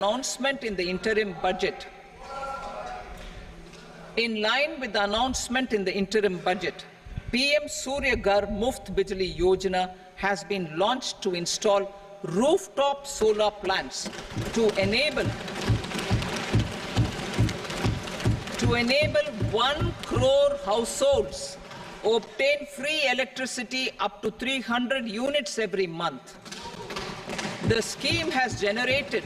announcement in the interim budget. In line with the announcement in the interim budget, PM Surya Ghar Muft Bijli Yojana has been launched to install rooftop solar plants to enable 1 crore households obtain free electricity up to 300 units every month. The scheme has generated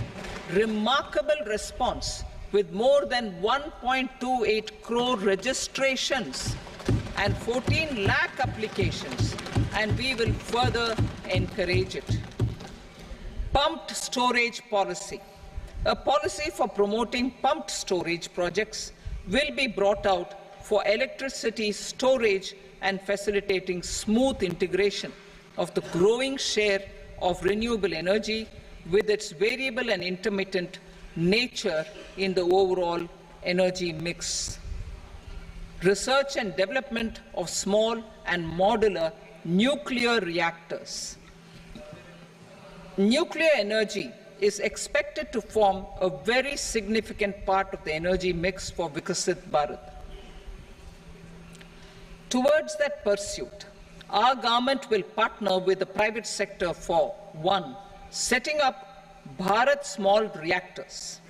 remarkable response with more than 1.28 crore registrations and 14 lakh applications, and we will further encourage it. Pumped storage policy. A policy for promoting pumped storage projects will be brought out for electricity storage and facilitating smooth integration of the growing share of renewable energy with its variable and intermittent nature in the overall energy mix. Research and development of small and modular nuclear reactors. Nuclear energy is expected to form a very significant part of the energy mix for Vikasit Bharat. Towards that pursuit, our government will partner with the private sector for 1. Setting up Bharat Small Reactors,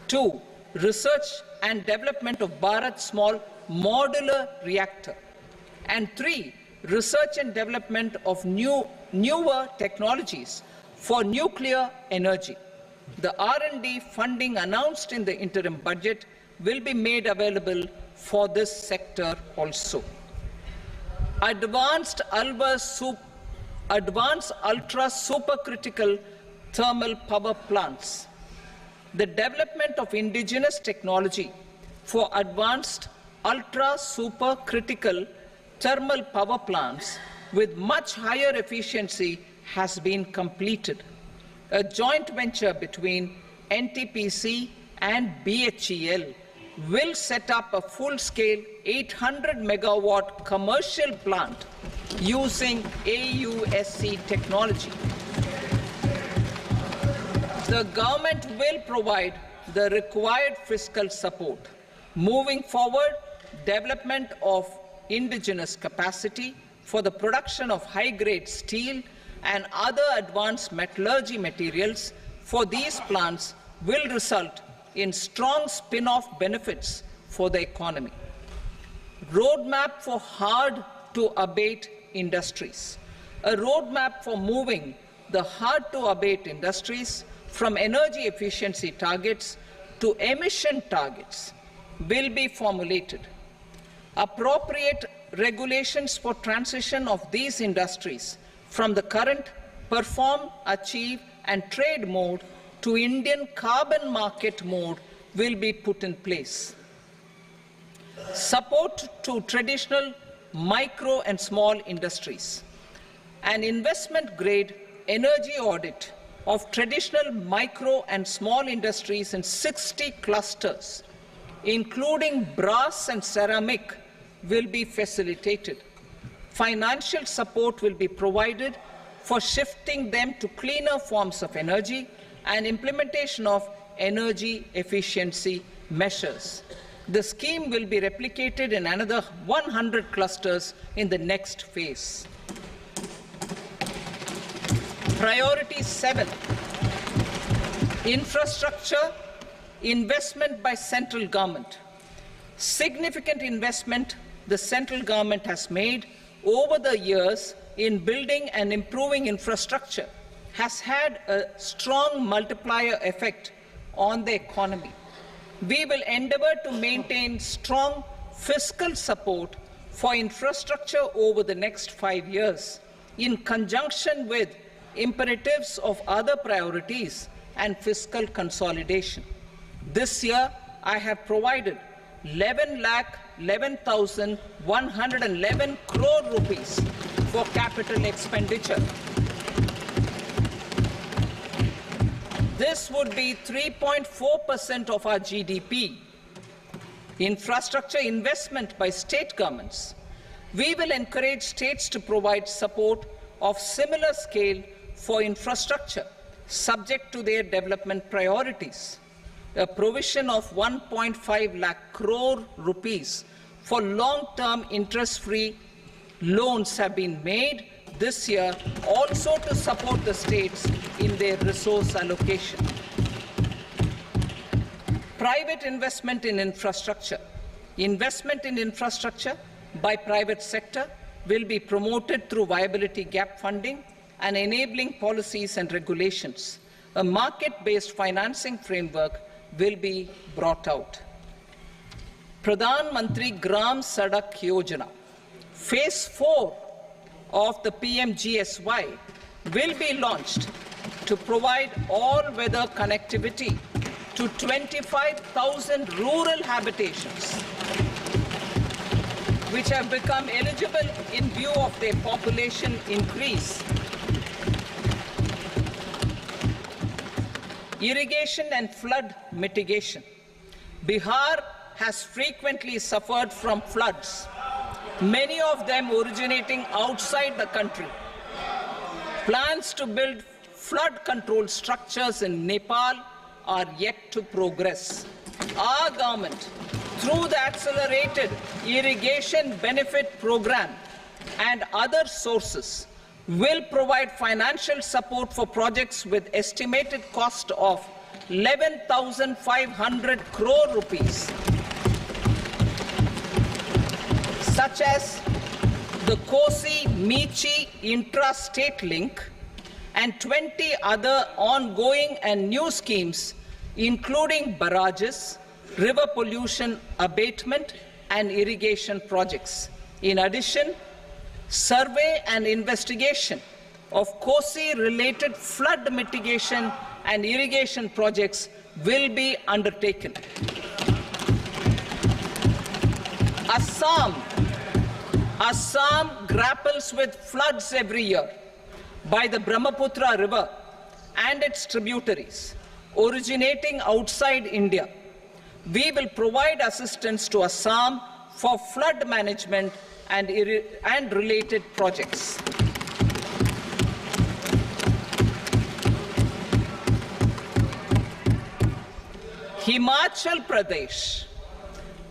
2. Research and development of Bharat Small Modular Reactor, and 3. Research and development of newer technologies for nuclear energy. The R&D funding announced in the interim budget will be made available for this sector also. Advanced ultra supercritical thermal power plants. The development of indigenous technology for advanced ultra supercritical thermal power plants with much higher efficiency has been completed. A joint venture between NTPC and BHEL will set up a full-scale 800 megawatt commercial plant using AUSC technology. The government will provide the required fiscal support. Moving forward, development of indigenous capacity for the production of high-grade steel and other advanced metallurgy materials for these plants will result in strong spin-off benefits for the economy. Roadmap for hard-to-abate industries. A roadmap for moving the hard-to-abate industries from energy efficiency targets to emission targets will be formulated. Appropriate regulations for transition of these industries from the current perform, achieve and trade mode to Indian carbon market mode will be put in place. Support to traditional micro and small industries. An investment-grade energy audit of traditional micro and small industries in 60 clusters, including brass and ceramic, will be facilitated. Financial support will be provided for shifting them to cleaner forms of energy and implementation of energy efficiency measures. The scheme will be replicated in another 100 clusters in the next phase. Priority 7, infrastructure investment by central government. Significant investment the central government has made over the years in building and improving infrastructure has had a strong multiplier effect on the economy. We will endeavour to maintain strong fiscal support for infrastructure over the next 5 years in conjunction with imperatives of other priorities and fiscal consolidation. This year, I have provided 11,11,111 crore rupees for capital expenditure. This would be 3.4% of our GDP. Infrastructure investment by state governments. We will encourage states to provide support of similar scale for infrastructure subject to their development priorities. A provision of 1.5 lakh crore rupees for long-term interest-free loans have been made this year also to support the states in their resource allocation. Private investment in infrastructure. Investment in infrastructure by private sector will be promoted through viability gap funding and enabling policies and regulations. A market-based financing framework will be brought out. Pradhan Mantri Gram Sadak Yojana, Phase 4 of the PMGSY will be launched to provide all-weather connectivity to 25,000 rural habitations, which have become eligible in view of their population increase. Irrigation and flood mitigation. Bihar has frequently suffered from floods, many of them originating outside the country. Plans to build flood control structures in Nepal are yet to progress. Our government, through the Accelerated Irrigation Benefit Program and other sources, will provide financial support for projects with estimated cost of 11,500 crore rupees, such as the Kosi-Michi intra-state link and 20 other ongoing and new schemes, including barrages, river pollution abatement, and irrigation projects. In addition, survey and investigation of Kosi-related flood mitigation and irrigation projects will be undertaken. Assam grapples with floods every year by the Brahmaputra River and its tributaries originating outside India. We will provide assistance to Assam for flood management and related projects. Himachal Pradesh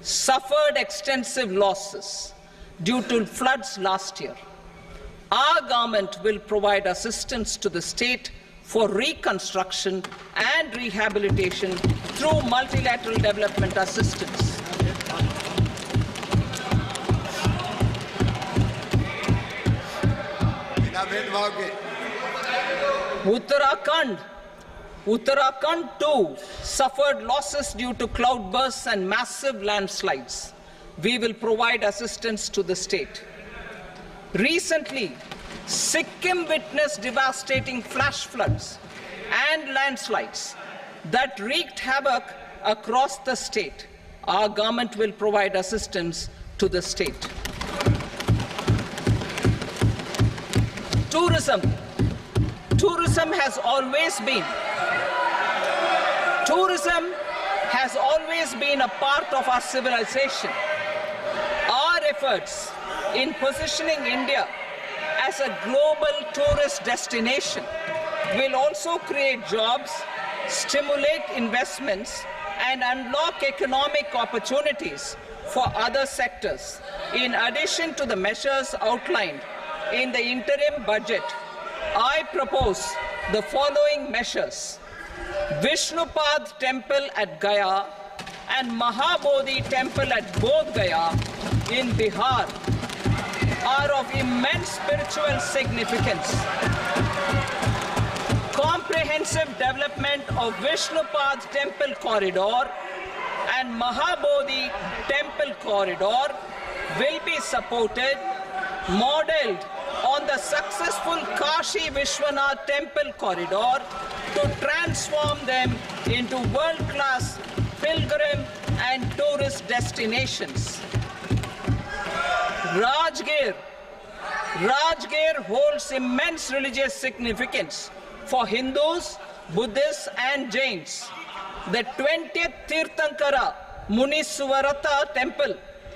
suffered extensive losses due to floods last year. Our government will provide assistance to the state for reconstruction and rehabilitation through multilateral development assistance. Uttarakhand too suffered losses due to cloudbursts and massive landslides. We will provide assistance to the state. Recently, Sikkim witnessed devastating flash floods and landslides that wreaked havoc across the state. Our government will provide assistance to the state. Tourism. Tourism has always been a part of our civilization. Our efforts in positioning India as a global tourist destination will also create jobs, stimulate investments, and unlock economic opportunities for other sectors. In addition to the measures outlined in the interim budget, I propose the following measures. Vishnupad Temple at Gaya and Mahabodhi Temple at Bodh Gaya in Bihar are of immense spiritual significance. Comprehensive development of Vishnupad Temple Corridor and Mahabodhi Temple Corridor will be supported, modeled on the successful Kashi Vishwanath Temple Corridor to transform them into world-class pilgrim and tourist destinations. Rajgir holds immense religious significance for Hindus, Buddhists, and Jains. The 20th Tirthankara Muniswarata temple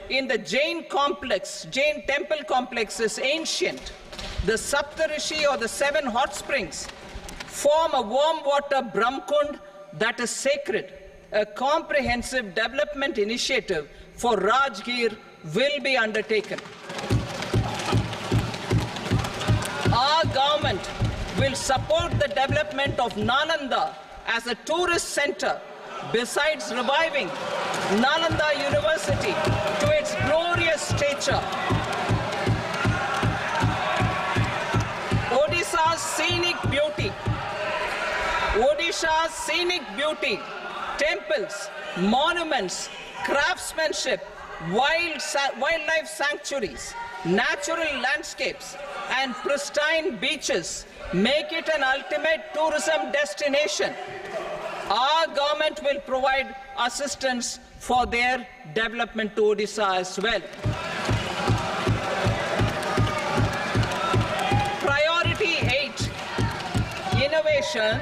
in the Jain temple complex is ancient. The Saptarishi, or the 7 hot springs, form a warm water Brahmkund that is sacred. A comprehensive development initiative for Rajgir will be undertaken. Our government will support the development of Nalanda as a tourist center, besides reviving Nalanda University to its glorious stature. Odisha's scenic beauty, temples, monuments, craftsmanship, wildlife sanctuaries, natural landscapes, and pristine beaches make it an ultimate tourism destination. Our government will provide assistance for their development to Odisha as well. Priority 8, innovation,